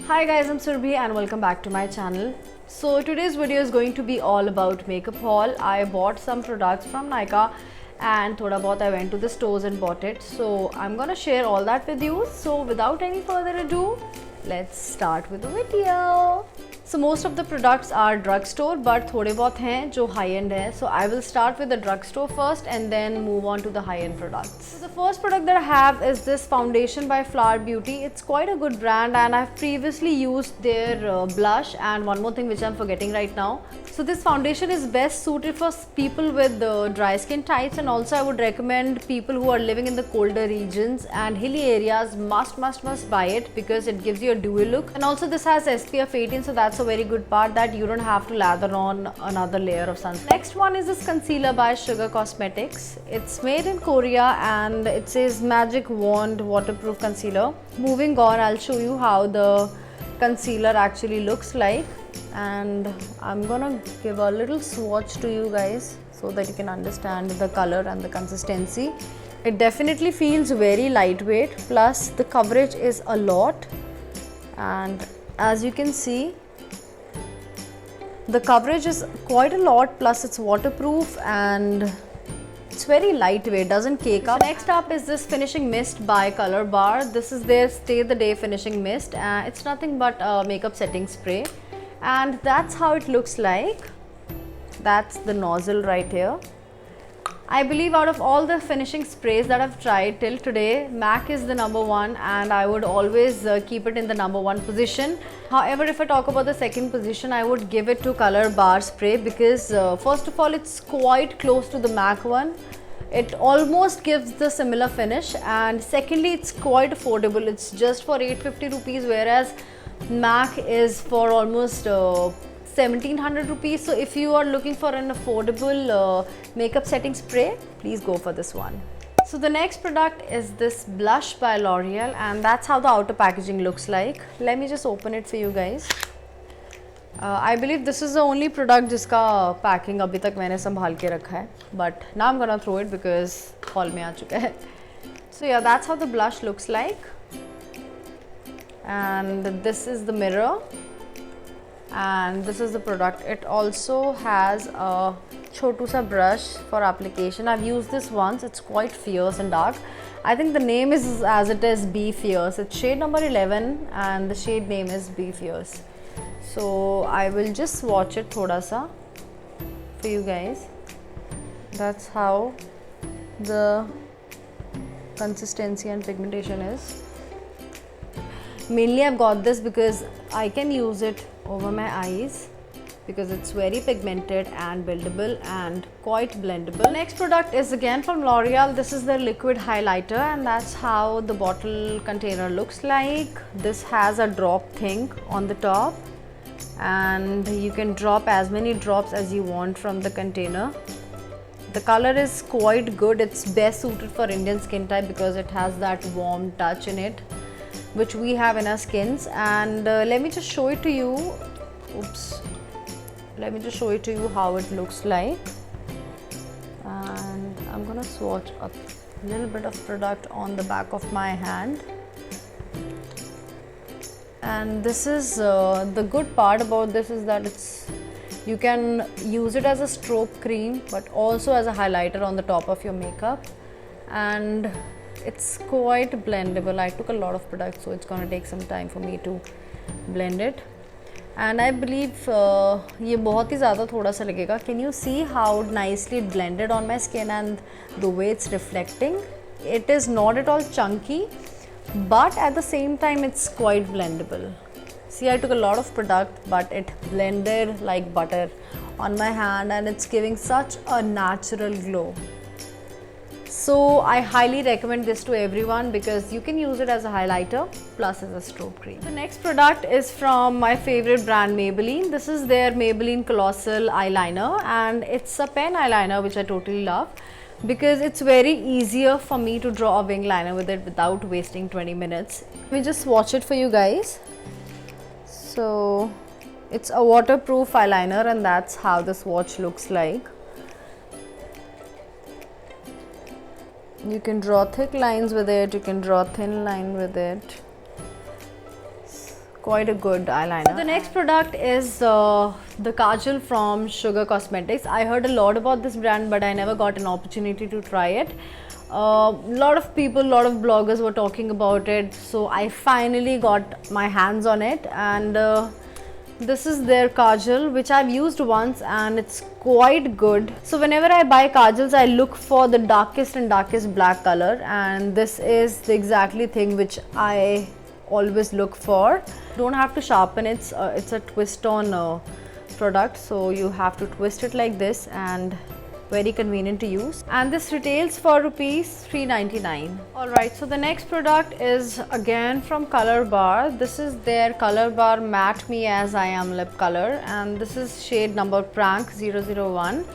Hi guys, I'm Surbhi and welcome back to my channel. So today's video is going to be all about makeup haul. I bought some products from Nykaa and thoda bahut I went to the stores and bought it. So I'm gonna share all that with you. So without any further ado, let's start with the video. So most of the products are drugstore but थोड़े बहुत हैं जो high end है. So I will start with the drugstore first and then move on to the high end products. So the first product that I have is this foundation by Flower Beauty. It's quite a good brand and I've previously used their blush and one more thing which I'm forgetting right now. So this foundation is best suited for people with dry skin types, and also I would recommend people who are living in the colder regions and hilly areas must buy it because it gives you a dewy look. And also this has SPF 18, so that's a very good part that you don't have to lather on another layer of sunscreen. Next one is this concealer by Sugar Cosmetics. It's made in Korea and it says Magic Wand Waterproof Concealer. Moving on, I'll show you how the concealer actually looks like, and I'm gonna give a little swatch to you guys so that you can understand the color and the consistency. It definitely feels very lightweight, plus the coverage is a lot, and as you can see the coverage is quite a lot, plus it's waterproof and it's very lightweight, doesn't cake up. So next up is this finishing mist by Color Bar. This is their Stay the Day finishing mist. It's nothing but a makeup setting spray, and that's how it looks like. That's the nozzle right here. I believe out of all the finishing sprays that I've tried till today, MAC is the number one, and I would always keep it in the number one position. However, if I talk about the second position, I would give it to Color Bar spray because first of all, it's quite close to the MAC one. It almost gives the similar finish, and secondly, it's quite affordable. It's just for 850 rupees, whereas MAC is for almost 1700 rupees. So if you are looking for an affordable makeup setting spray, please go for this one. So the next product is this blush by L'Oreal, and that's how the outer packaging looks like. Let me just open it for you guys. I believe this is the only product जिसका packing अभी तक मैंने संभाल के रखा है, but now I'm gonna throw it because haul में आ चुका है. So yeah, that's how the blush looks like, and this is the mirror, and this is the product. It also has a chotu sa brush for application. I've used this once. It's quite fierce and dark. I think the name is as it is, Be Fierce. It's shade number 11 and the shade name is Be Fierce. So I will just swatch it thoda sa for you guys. That's how the consistency and pigmentation is. Mainly I've got this because I can use it over my eyes because it's very pigmented and buildable and quite blendable. Next product is again from L'Oreal. This is the liquid highlighter, and that's how the bottle container looks like. This has a drop thing on the top, and you can drop as many drops as you want from the container. The color is quite good. It's best suited for Indian skin type because it has that warm touch in it which we have in our skins. And let me just show it to you. Let me just show it to you how it looks like. And I'm gonna swatch a little bit of product on the back of my hand. And this is the good part about this is that you can use it as a stroke cream but also as a highlighter on the top of your makeup, and it's quite blendable. I took a lot of products, so it's gonna take some time for me to blend it. And I believe ये बहुत ही ज़्यादा थोड़ा सा लगेगा. Can you see how nicely it blended on my skin and the way it's reflecting? It is not at all chunky, but at the same time it's quite blendable. See, I took a lot of product but it blended like butter on my hand, and it's giving such a natural glow. So I highly recommend this to everyone because you can use it as a highlighter plus as a stroke cream. The next product is from my favorite brand, Maybelline. This is their Maybelline Colossal eyeliner, and it's a pen eyeliner which I totally love because it's very easier for me to draw a wing liner with it without wasting 20 minutes. Let me just swatch it for you guys. So it's a waterproof eyeliner, and that's how the swatch looks like. You can draw thick lines with it, you can draw thin line with it. It's quite a good eyeliner. The next product is the kajal from Sugar Cosmetics. I heard a lot about this brand, but I never got an opportunity to try it. Lot of people, lot of bloggers were talking about it, so I finally got my hands on it, and this is their kajal, which I've used once and it's quite good. So whenever I buy kajals, I look for the darkest and darkest black color, and this is the exactly thing which I always look for. Don't have to sharpen it, it's a twist on product, so you have to twist it like this, and very convenient to use, and this retails for rupees 399. Alright, so the next product is again from Color Bar. This is their Color Bar Matte Me As I Am lip color, and this is shade number Prank 001.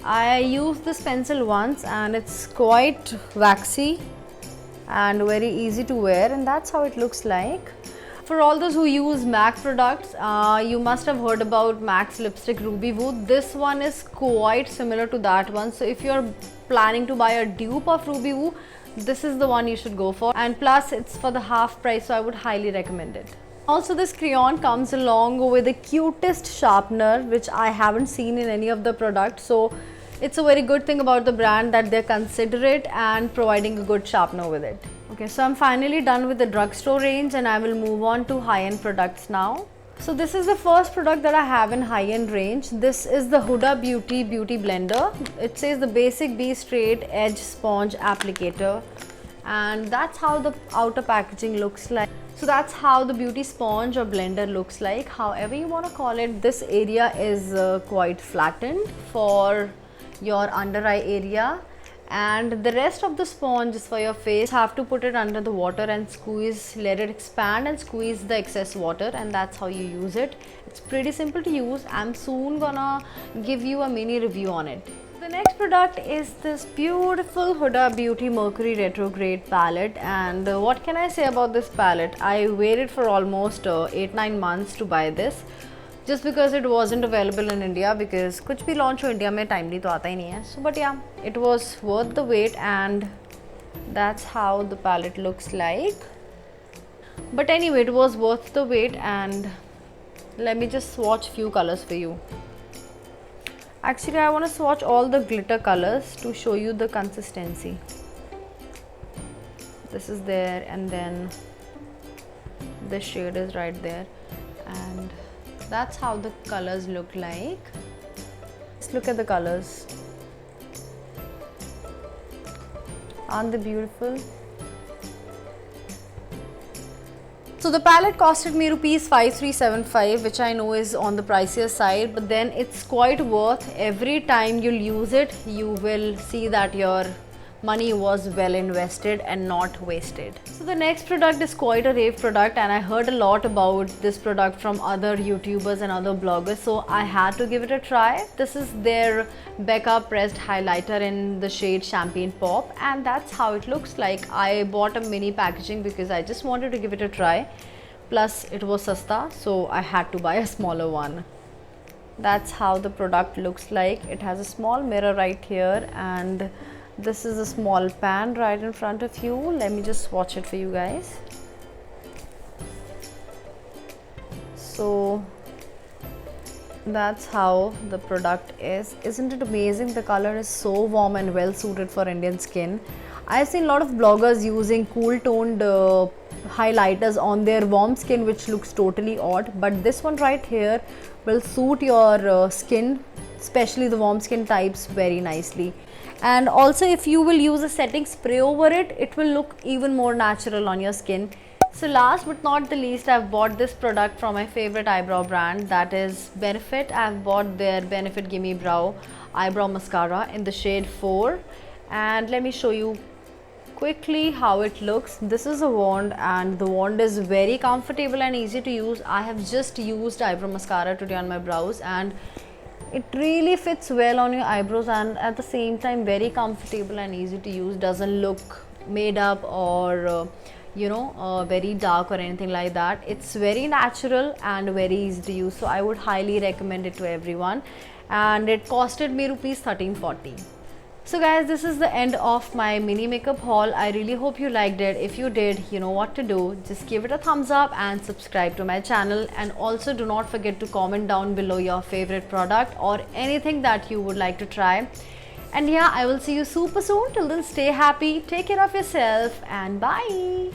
I used this pencil once and it's quite waxy and very easy to wear, and that's how it looks like. For all those who use MAC products, you must have heard about MAC's lipstick Ruby Woo. This one is quite similar to that one. So if you're planning to buy a dupe of Ruby Woo, this is the one you should go for. And plus it's for the half price, so I would highly recommend it. Also, this crayon comes along with the cutest sharpener, which I haven't seen in any of the products. So it's a very good thing about the brand that they're considerate and providing a good sharpener with it. Okay, so I'm finally done with the drugstore range, and I will move on to high-end products now. So this is the first product that I have in high-end range. This is the Huda Beauty Blender. It says the Basic Be Straight Edge Sponge Applicator, and that's how the outer packaging looks like. So that's how the beauty sponge or blender looks like. However you want to call it, this area is quite flattened for your under eye area, and the rest of the sponge is for your face. You have to put it under the water and squeeze, let it expand and squeeze the excess water, and that's how you use it. It's pretty simple to use. I'm soon gonna give you a mini review on it. The next product is this beautiful Huda Beauty Mercury Retrograde palette, and what can I say about this palette? I waited for almost 8-9 months to buy this, just because it wasn't available in India, because कुछ भी launch हो India में timely तो आता ही नहीं है. So but yeah, it was worth the wait, and that's how the palette looks like. But anyway, it was worth the wait, and let me just swatch few colors for you. Actually, I want to swatch all the glitter colors to show you the consistency. This is there, and then this shade is right there, and that's how the colors look like. Let's look at the colors. Aren't they beautiful? So the palette costed me rupees 5375, which I know is on the pricier side, but then it's quite worth. Every time you'll use it, you will see that your money was well invested and not wasted. So the next product is quite a rave product, and I heard a lot about this product from other YouTubers and other bloggers, so I had to give it a try. This is their Becca pressed highlighter in the shade Champagne Pop, and that's how it looks like. I bought a mini packaging because I just wanted to give it a try, plus it was sasta, so I had to buy a smaller one. That's how the product looks like. It has a small mirror right here, and this is a small pan right in front of you. Let me just swatch it for you guys. So that's how the product is. Isn't it amazing? The color is so warm and well suited for Indian skin. I've seen a lot of bloggers using cool toned highlighters on their warm skin, which looks totally odd, but this one right here will suit your skin, especially the warm skin types, very nicely. And also, if you will use a setting spray over it, it will look even more natural on your skin. So last but not the least, I've bought this product from my favorite eyebrow brand, that is Benefit. I've bought their Benefit Gimme Brow eyebrow mascara in the shade 4, and let me show you quickly how it looks. This is a wand, and the wand is very comfortable and easy to use. I have just used eyebrow mascara today on my brows, and it really fits well on your eyebrows, and at the same time very comfortable and easy to use. Doesn't look made up or very dark or anything like that. It's very natural and very easy to use, so I would highly recommend it to everyone, and it costed me rupees 1340. So guys, this is the end of my mini makeup haul. I really hope you liked it. If you did, you know what to do. Just give it a thumbs up and subscribe to my channel. And also do not forget to comment down below your favorite product or anything that you would like to try. And yeah, I will see you super soon. Till then, stay happy, take care of yourself, and bye.